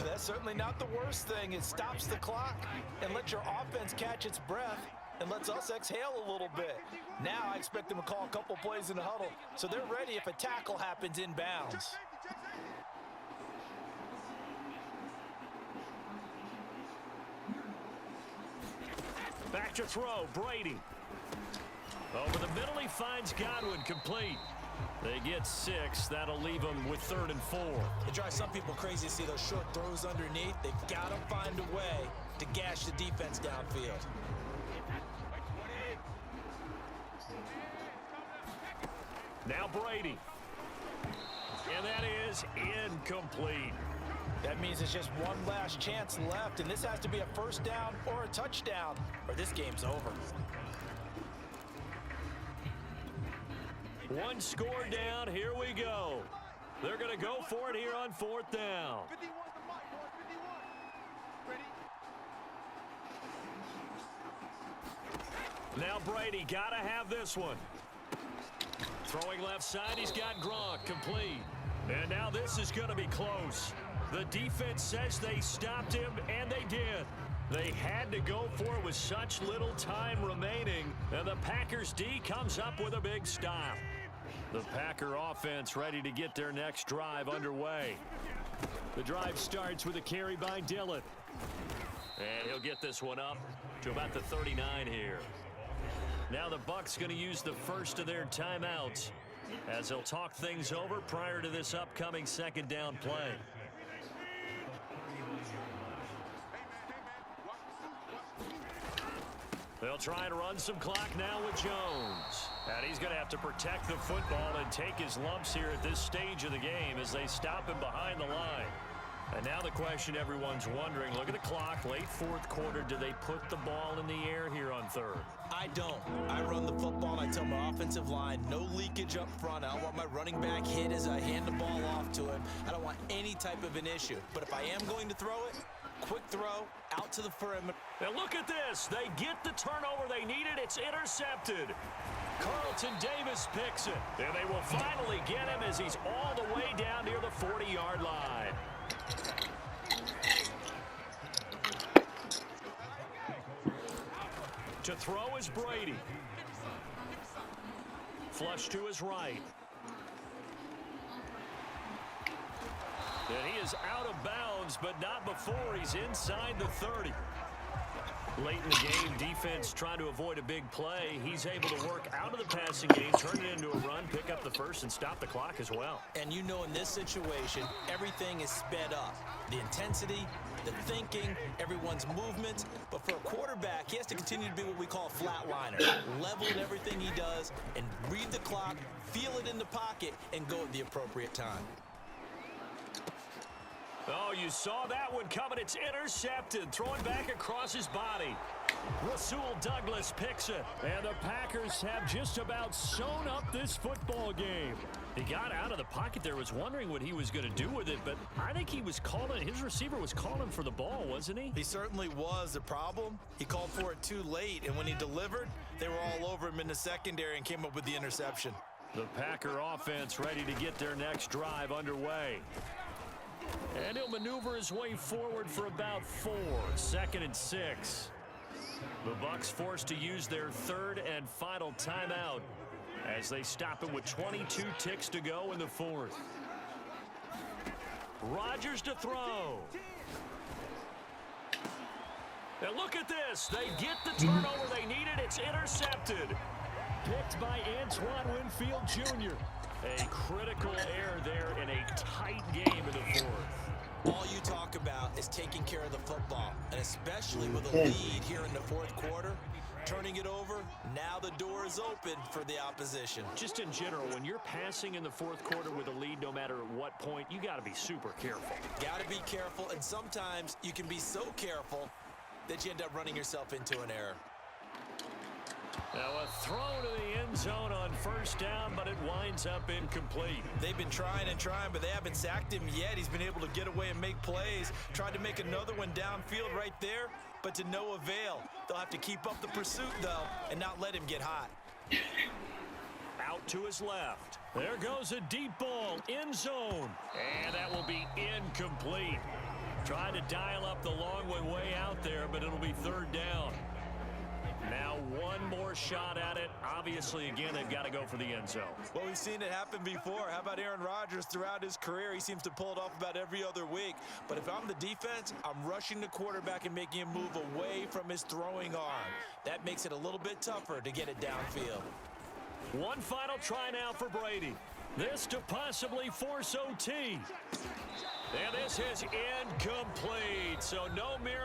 That's certainly not the worst thing. It stops the clock and lets your offense catch its breath and lets us exhale a little bit. Now I expect them to call a couple plays in the huddle so they're ready if a tackle happens inbounds. Back to throw, Brady. Over the middle, he finds Godwin, complete. They get 6. That'll leave them with 3rd and 4. It drives some people crazy to see those short throws underneath. They've got to find a way to gash the defense downfield. Now Brady. And that is incomplete. That means it's just one last chance left, and this has to be a first down or a touchdown, or this game's over. One score down, here we go. They're going to go for it here on 4th down. Now Brady, got to have this one. Throwing left side, he's got Gronk, complete. And now this is going to be close. The defense says they stopped him, and they did. They had to go for it with such little time remaining, and the Packers D comes up with a big stop. The Packer offense ready to get their next drive underway. The drive starts with a carry by Dillon. And he'll get this one up to about the 39 here. Now the Bucs going to use the first of their timeouts as they'll talk things over prior to this upcoming 2nd down play. They'll try and run some clock now with Jones. And he's going to have to protect the football and take his lumps here at this stage of the game as they stop him behind the line. And now the question everyone's wondering, look at the clock, late 4th quarter, do they put the ball in the air here on 3rd? I don't. I run the football, and I tell my offensive line, no leakage up front. I don't want my running back hit as I hand the ball off to him. I don't want any type of an issue. But if I am going to throw it, quick throw, out to the perimeter. And look at this. They get the turnover they needed. It's intercepted. Carlton Davis picks it. And they will finally get him as he's all the way down near the 40-yard line. To throw is Brady. Flush to his right. And he is out of bounds, but not before he's inside the 30. Late in the game, defense trying to avoid a big play. He's able to work out of the passing game, turn it into a run, pick up the first, and stop the clock as well. And you know in this situation, everything is sped up. The intensity, the thinking, everyone's movements. But for a quarterback, he has to continue to be what we call a flatliner. Level in everything he does and read the clock, feel it in the pocket, and go at the appropriate time. Oh, you saw that one coming. It's intercepted. Throwing back across his body. Rasul Douglas picks it. And the Packers have just about sewn up this football game. He got out of the pocket there, was wondering what he was going to do with it, but I think he was calling, his receiver was calling for the ball, wasn't he? He certainly was. The problem, he called for it too late, and when he delivered, they were all over him in the secondary and came up with the interception. The Packer offense ready to get their next drive underway. And he'll maneuver his way forward for about 4. 2nd and 6. The Bucs forced to use their 3rd and final timeout as they stop him with 22 ticks to go in the 4th. Rodgers to throw. And look at this. They get the turnover they needed. It's intercepted. Picked by Antoine Winfield Jr. A critical error there in a tight game in the 4th. All you talk about is taking care of the football, and especially with a lead here in the 4th quarter, turning it over, now the door is open for the opposition. Just in general, when you're passing in the 4th quarter with a lead, no matter at what point, you got to be super careful. Got to be careful, and sometimes you can be so careful that you end up running yourself into an error. Now a throw to the end zone on 1st down, but it winds up incomplete. They've been trying and trying, but they haven't sacked him yet. He's been able to get away and make plays. Tried to make another one downfield right there, but to no avail. They'll have to keep up the pursuit, though, and not let him get hot. Out to his left. There goes a deep ball, end zone. And that will be incomplete. Tried to dial up the long way out there, but it'll be third down. Now one more shot at it. Obviously, again, they've got to go for the end zone. Well, we've seen it happen before. How about Aaron Rodgers throughout his career? He seems to pull it off about every other week. But if I'm the defense, I'm rushing the quarterback and making him move away from his throwing arm. That makes it a little bit tougher to get it downfield. One final try now for Brady. This to possibly force OT. And this is incomplete. So no miracle.